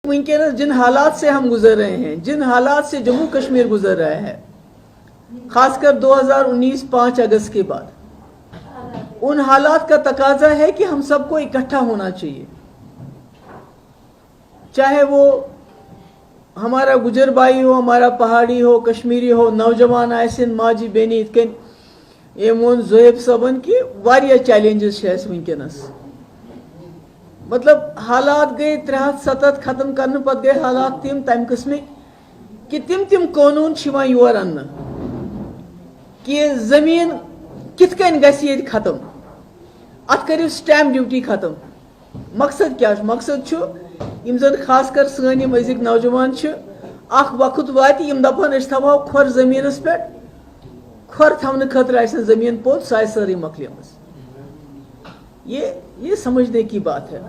वनकस जिन हालात से हम गुजर रहे हैं, जिन हालात से जम्मू कश्मीर गुजर रहा है, खासकर 2019 5 अगस्त के बाद, उन हालात का तकाजा है कि हम सबको इकट्ठा होना चाहिए। चाहे वो हमारा गुजर भाई हो, हमारा पहाड़ी हो, कश्मीरी हो, नौजवान आयसिन माजी बेनी इतकन ये मोन जोहेब सबन की वारिया चैलेंजेस वनकस, मतलब हालात गए 307 खत्म करने पत गए हालात तम किस्म कि तिम कानून योर अन्न कि जमीन कित कन गि खत्म, अत करियो स्टैम्प ड्यूटी खत्म। मकसद क्या? मकसद यम जन खासकर सन यम अजिक नौजवान अख वक्त वात यम दपान थवो खोर जमीनस पे, खोर थवन खतर जमीन पोत सह सारी मकलिमस। ये समझने की बात है।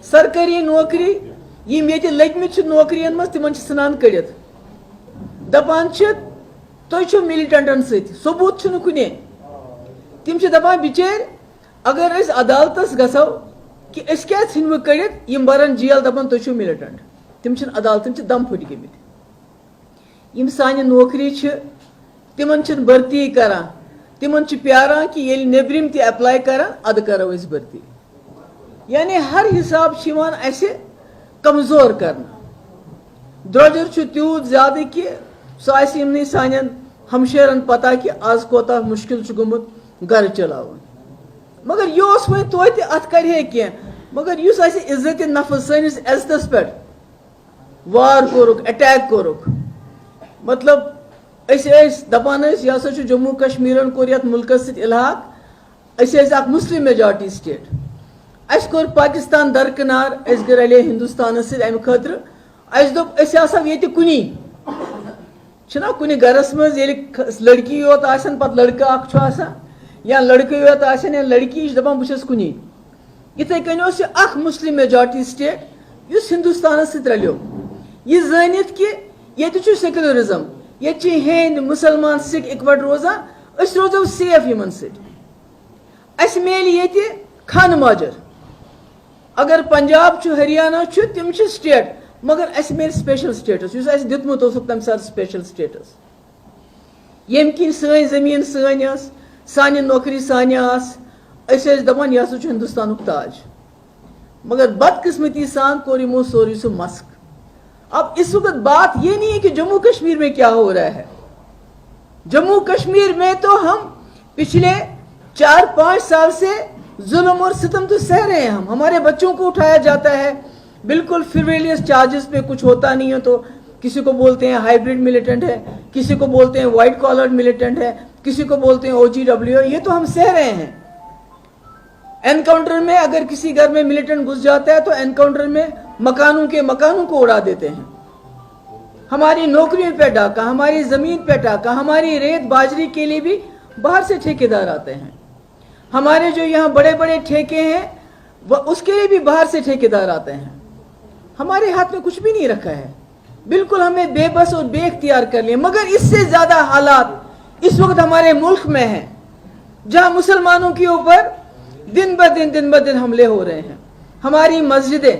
सरकारी नौकरी यम ये लगमित नौकरियन मज तिमन सनान कड़ित दपान तुम मिलिटेंटन सबूत कुने, तिम दपान बिचार अगर अदालतस गो कि क्या इन कड़ित यम बरन जेल दपान तुम मिलिटेंट, तिम अदालतन दम फुट गमित। यम सानि नौकरी तिमन भर्ती करान, तिमन प्यारान कि ये नेबरिम ति अप्लाई करान अद करो इस भर्ती, यानी हर हिसाब ऐसे कमजोर करना। द्रोजर त्यूत ज्यादा कि सह यमन सान हमशेरन पता कि आज कोता मुश्किल गुमुत घर चलावन, मगर यह वो तोत अत करे कह, मगर इज्जत नफ्स सनिस इज्जतस पे वार कोरुक, अटैक कोरुक, मतलब दपान यह जम्मू कश्मीरन कोर यत मुल्कस इल्हाक, मुस्लिम मेजॉरिटी स्टेट, अस कोर पाकिस्तान दरकिनार, रले हिंदुस्तान अम खतर दोप ये कुनी छना कुनी घरस मज लड़की योत आसन पत लड़का अख आसान, या लड़के योत आसन या लड़की दपान बस कुनी। इथे कन अख मुस्लिम मेजॉरिटी स्टेट युस हिंदुस्तान रलो, यह जानित कि ये सेक्युलरिज्म, ये हिंद मुसलमान सिख इकवट रोजान, रोजो सेफ यमन सस मेल ये खान माजर। अगर पंजाब हरियाणा तिम स्टेट, मगर अस मेल स्पेशल स्टेटस दितमुत तम सात स्पेशल स्टेटस, यम कि सन जमीन सान नौकरी सान दपान यह हिंदुस्तान ताज, मगर बदकिस्मती सान कोर यमो सोरी सह मस्क। अब इस वक्त बात ये नहीं है कि जम्मू कश्मीर में क्या हो रहा है। जम्मू कश्मीर में तो हम पिछले 4-5 साल से जुल्म और सितम तो सह रहे हैं। हमारे बच्चों को उठाया जाता है बिल्कुल फ्रिवलियस चार्जेस पे, कुछ होता नहीं है तो किसी को बोलते हैं हाइब्रिड मिलिटेंट है, किसी को बोलते हैं व्हाइट कॉलर मिलिटेंट है, किसी को बोलते हैं OGW, ये तो हम सह रहे हैं। एनकाउंटर में अगर किसी घर में मिलिटेंट घुस जाता है तो एनकाउंटर में मकानों को उड़ा देते हैं। हमारी नौकरियों पे डाका, हमारी जमीन पे डाका, हमारी रेत बाजरी के लिए भी बाहर से ठेकेदार आते हैं। हमारे जो यहाँ बड़े बड़े ठेके हैं वह उसके लिए भी बाहर से ठेकेदार आते हैं। हमारे हाथ में कुछ भी नहीं रखा है, बिल्कुल हमें बेबस और बेख्तियार कर लिया। मगर इससे ज्यादा हालात इस वक्त हमारे मुल्क में हैं, जहां मुसलमानों के ऊपर दिन ब दिन हमले हो रहे हैं। हमारी मस्जिदें,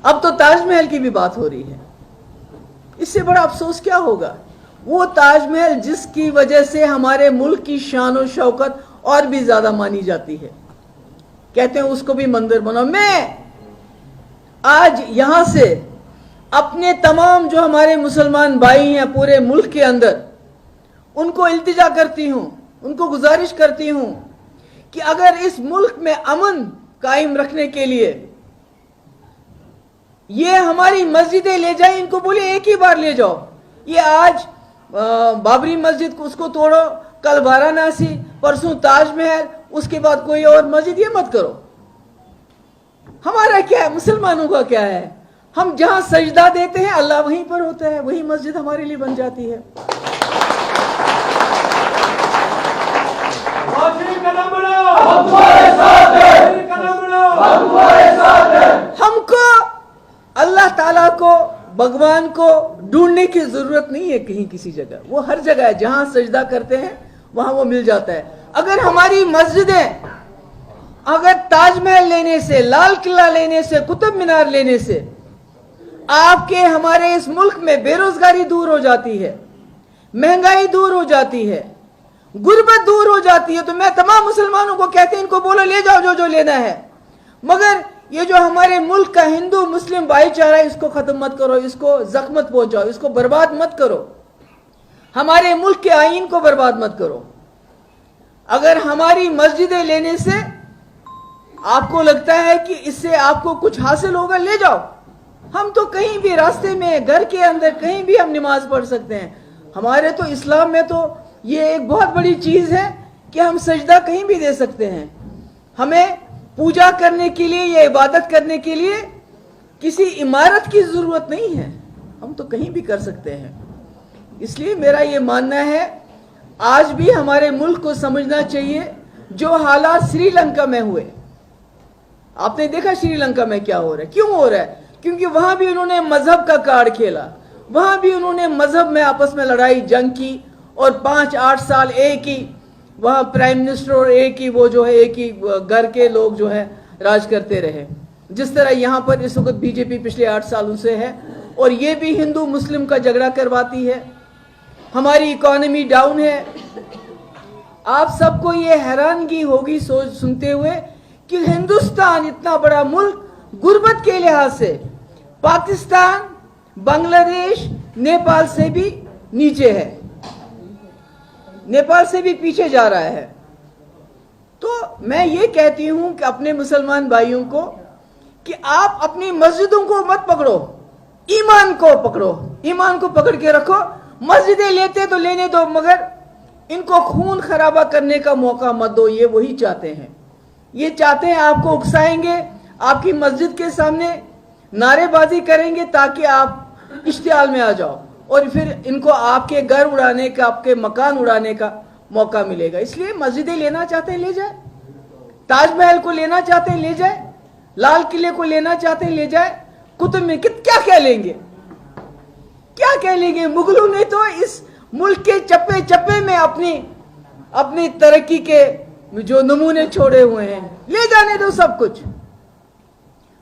अब तो ताजमहल की भी बात हो रही है, इससे बड़ा अफसोस क्या होगा? वो ताजमहल जिसकी वजह से हमारे मुल्क की शान और शौकत और भी ज्यादा मानी जाती है, कहते हैं उसको भी मंदिर बनाओ। मैं आज यहां से अपने तमाम जो हमारे मुसलमान भाई हैं पूरे मुल्क के अंदर, उनको इल्तिजा करती हूं, उनको गुजारिश करती हूं कि अगर इस मुल्क में अमन कायम रखने के लिए ये हमारी मस्जिदें ले जाए, इनको बोले एक ही बार ले जाओ। ये आज बाबरी मस्जिद को उसको तोड़ो, कल वाराणसी, परसों ताजमहल, उसके बाद कोई और मस्जिद, ये मत करो। हमारा क्या है, मुसलमानों का क्या है? हम जहां सजदा देते हैं अल्लाह वहीं पर होता है, वही मस्जिद हमारे लिए बन जाती है। हमको अल्लाह ताला को, भगवान को ढूंढने की जरूरत नहीं है कहीं किसी जगह, वो हर जगह है। जहां सजदा करते हैं वहां वो मिल जाता है। अगर हमारी मस्जिदें अगर ताजमहल लेने से, लाल किला लेने से, कुतुब मीनार लेने से आपके हमारे इस मुल्क में बेरोजगारी दूर हो जाती है, महंगाई दूर हो जाती है, गुर्बत दूर हो जाती है। तो मैं तमाम मुसलमानों को कहते हैं, इनको बोलो ले जाओ जो जो लेना है, मगर ये जो हमारे मुल्क का हिंदू मुस्लिम भाईचारा, इसको खत्म मत करो, इसको जख्म मत पहुंचाओ, इसको बर्बाद मत करो, हमारे मुल्क के आईन को बर्बाद मत करो। अगर हमारी मस्जिदें लेने से आपको लगता है कि इससे आपको कुछ हासिल होगा, ले जाओ। हम तो कहीं भी रास्ते में, घर के अंदर, कहीं भी हम नमाज पढ़ सकते हैं। हमारे तो इस्लाम में तो ये एक बहुत बड़ी चीज है कि हम सजदा कहीं भी दे सकते हैं। हमें पूजा करने के लिए या इबादत करने के लिए किसी इमारत की जरूरत नहीं है, हम तो कहीं भी कर सकते हैं। इसलिए मेरा ये मानना है, आज भी हमारे मुल्क को समझना चाहिए जो हालात श्रीलंका में हुए। आपने देखा श्रीलंका में क्या हो रहा है, क्यों हो रहा है? क्योंकि वहां भी उन्होंने मजहब का कार्ड खेला, वहां भी उन्होंने मजहब में आपस में लड़ाई जंग की, और 5-8 साल एक ही वहां प्राइम मिनिस्टर और एक ही वो जो है एक ही घर के लोग जो है राज करते रहे। जिस तरह यहाँ पर इस वक्त बीजेपी पिछले 8 सालों से है, और ये भी हिंदू मुस्लिम का झगड़ा करवाती है। हमारी इकोनॉमी डाउन है। आप सबको ये हैरानगी होगी सोच सुनते हुए कि हिंदुस्तान इतना बड़ा मुल्क गुर्बत के लिहाज से पाकिस्तान, बांग्लादेश, नेपाल से भी नीचे है, नेपाल से भी पीछे जा रहा है। तो मैं ये कहती हूं कि अपने मुसलमान भाइयों को कि आप अपनी मस्जिदों को मत पकड़ो, ईमान को पकड़ो, ईमान को पकड़ के रखो। मस्जिदें लेते तो लेने दो, मगर इनको खून खराबा करने का मौका मत दो। ये वही चाहते हैं, ये चाहते हैं आपको उकसाएंगे, आपकी मस्जिद के सामने नारेबाजी करेंगे ताकि आप इश्तियाल में आ जाओ, और फिर इनको आपके घर उड़ाने का, आपके मकान उड़ाने का मौका मिलेगा। इसलिए मस्जिदें लेना चाहते हैं ले जाए, ताजमहल को लेना चाहते हैं ले जाए, लाल किले को लेना चाहते हैं ले जाए, कुतुब में क्या क्या लेंगे, क्या कह लेंगे? मुगलों ने तो इस मुल्क के चप्पे चप्पे में अपनी तरक्की के जो नमूने छोड़े हुए हैं, ले जाने दो सब कुछ।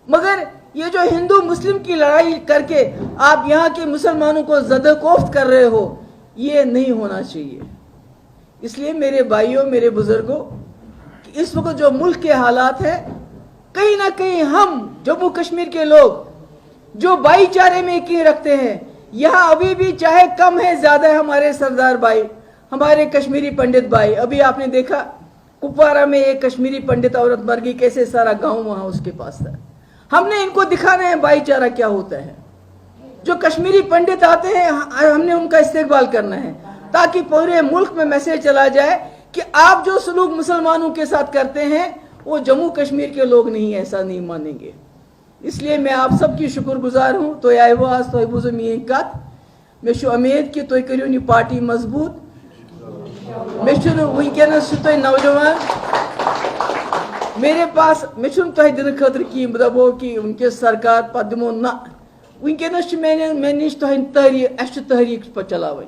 मगर ये जो हिंदू मुस्लिम की लड़ाई करके आप यहाँ के मुसलमानों को ज़द-कोफ्त कर रहे हो, ये नहीं होना चाहिए। इसलिए मेरे भाइयों, मेरे बुजुर्गों, इस वक्त जो मुल्क के हालात हैं, कहीं ना कहीं हम जम्मू कश्मीर के लोग जो भाईचारे में यकीन रखते हैं, यहाँ अभी भी चाहे कम है ज्यादा है, हमारे सरदार भाई, हमारे कश्मीरी पंडित भाई। अभी आपने देखा कुपवारा में एक कश्मीरी पंडित औरत मर गई, कैसे सारा गांव वहां उसके पास था। हमने इनको दिखाना है भाईचारा क्या होता है। जो कश्मीरी पंडित आते हैं, हमने उनका इस्तेकबाल करना है, ताकि पूरे मुल्क में मैसेज चला जाए कि आप जो सलूक मुसलमानों के साथ करते हैं वो जम्मू कश्मीर के लोग नहीं, ऐसा नहीं मानेंगे। इसलिए मैं आप सबकी शुक्रगुजार हूँ। तो आज तो बुजुर्ग कत मे उम्मीद कि तुम करियो ये पार्टी मजबूत। मे वनकस नौजवान मेरे पास मे दिन खतर कहीं बह दपो कि वनकस सरकार पे दिमो ना, वनकस मे नश तहरीक पे चलावन,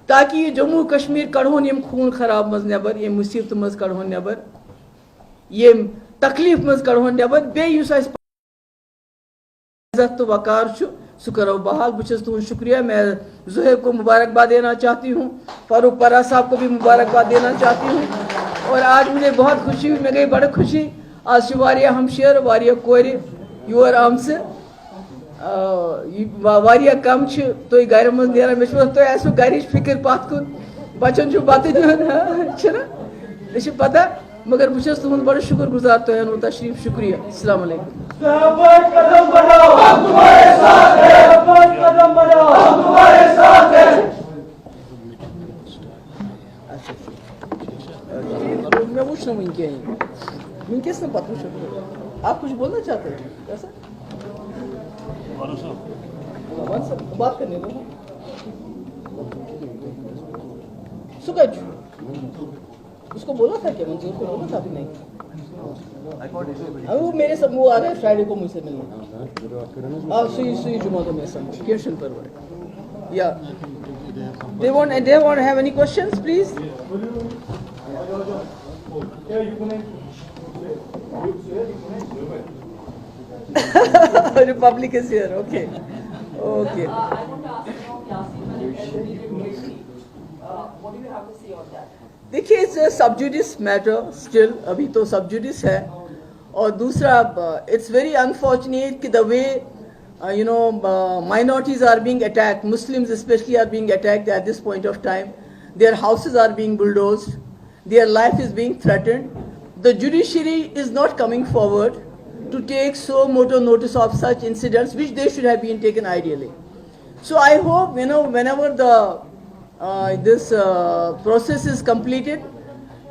ताकि ये जम्मू कश्मीर कड़ोन यम खून खराब मज नबर, ये मुसीबत मज कड़ोन नबर, ये तकलीफ मज कड़ोन नबर। बेस इज्जत तो वकार सह करो बहाल। बुझस तुम शुक्रिया। मैं ज़ुहैब को मुबारकबाद देना चाहती हूँ, फारूक परा साहब को भी मुबारकबाद देना चाहती हूँ। और आज मुझे बहुत खुशी हुई, मैं गई बड़ी खुशी। आज वारिया हमशेर, वारिया कोर योर आमस, वारिया कम तुम गर मज नेरान। मे तुम आसो गरिच फिक्र पत कुन, बचन बत दिन पता, मगर बुझस तुहद बड़ शुक्र गुजार, तुम अनु तशरीफ। शुक्रिया। अस्सलाम वालेकुम। मैं पूछ रहा हूँ वनकस न पता, आप कुछ बोलना चाहते हैं? कैसा बात करने दो सुकज, उसको बोला था क्या? मंजूर को बोला था अभी नहीं? वो मेरे सब वो आ रहे हैं फ्राइडे को मुझसे मिलने। सुई जुमा तो मैं सब क्वेश्चन पर या they want to have any questions please? Republic is here. Okay. Okay. I want to ask Yasin, what do you have to say on that? देखिए इट्स सब जुडिस मैटर स्टिल, अभी तो सब जुडिस है. और दूसरा इट्स वेरी अनफॉर्चुनेट कि the way minorities are being attacked, Muslims especially are being attacked at this point of time. Their houses are being bulldozed, their life is being threatened. The judiciary is not coming forward to take so motor notice of such incidents, which they should have been taken ideally. So I hope, whenever this process is completed,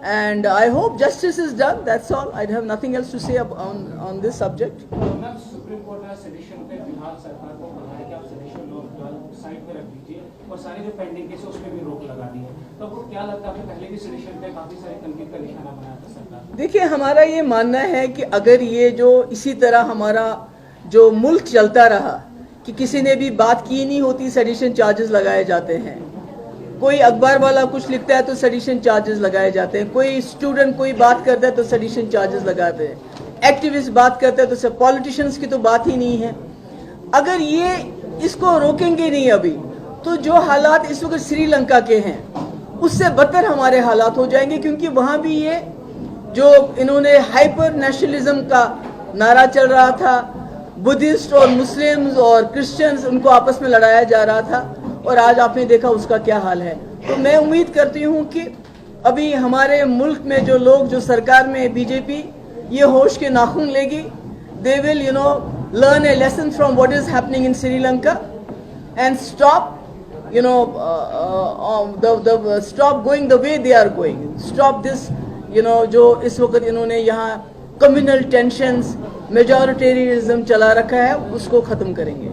and I hope justice is done. That's all. I have nothing else to say on this subject. Ma'am supreme court ने sedition पे फिलहाल सरकार को कहा है कि आप sedition law side पे रख दीजिए और सारे जो पेंडिंग केस है उस पे भी रोक लगा दी है. तो आपको क्या लगता है, आपने पहले भी सेडिशन पे काफी सारे तनकीद का निशाना बनाया था सरकार? देखिए हमारा ये मानना है कि अगर ये जो इसी तरह हमारा जो मुल्क चलता रहा कि किसी ने भी बात की नहीं होती, सेडिशन चार्जेस लगाए जाते हैं. कोई अखबार वाला कुछ लिखता है तो सेडिशन चार्जेस लगाए जाते हैं. कोई स्टूडेंट कोई बात करता है तो सेडिशन चार्जेस लगाते हैं. एक्टिविस्ट बात करते हैं तो पॉलिटिशियंस की तो बात ही नहीं है. अगर ये इसको रोकेंगे नहीं अभी, तो जो हालात इस वक्त श्रीलंका के हैं उससे बदतर हमारे हालात हो जाएंगे, क्योंकि वहां भी ये जो इन्होंने हाइपर नेशनलिज्म का नारा चल रहा था, बुद्धिस्ट और मुस्लिम्स और क्रिश्चियंस उनको आपस में लड़ाया जा रहा था, और आज आपने देखा उसका क्या हाल है. तो मैं उम्मीद करती हूँ कि अभी हमारे मुल्क में जो लोग जो सरकार में बीजेपी ये होश के नाखून लेगी. They will learn a lesson from what is happening in Sri Lanka and stop stop going the way they are going. Stop this जो इस वक्त इन्होंने यहाँ communal tensions, majoritarianism चला रखा है, उसको खत्म करेंगे.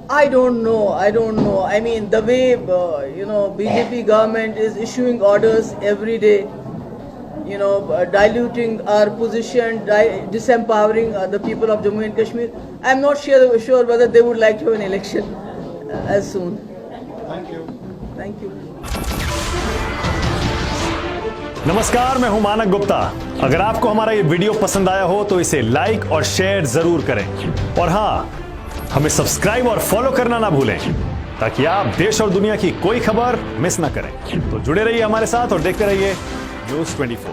I don't know. I mean, the way BJP government is issuing orders every day, diluting our position, disempowering the people of Jammu and Kashmir. I'm not sure whether they would like to have an election as soon. Thank you. नमस्कार, मैं हूं मानक गुप्ता. अगर आपको हमारा ये video पसंद आया हो तो इसे लाइक और शेयर जरूर करें, और हाँ, हमें सब्सक्राइब और फॉलो करना ना भूलें ताकि आप देश और दुनिया की कोई खबर मिस ना करें. तो जुड़े रहिए हमारे साथ और देखते रहिए News 24.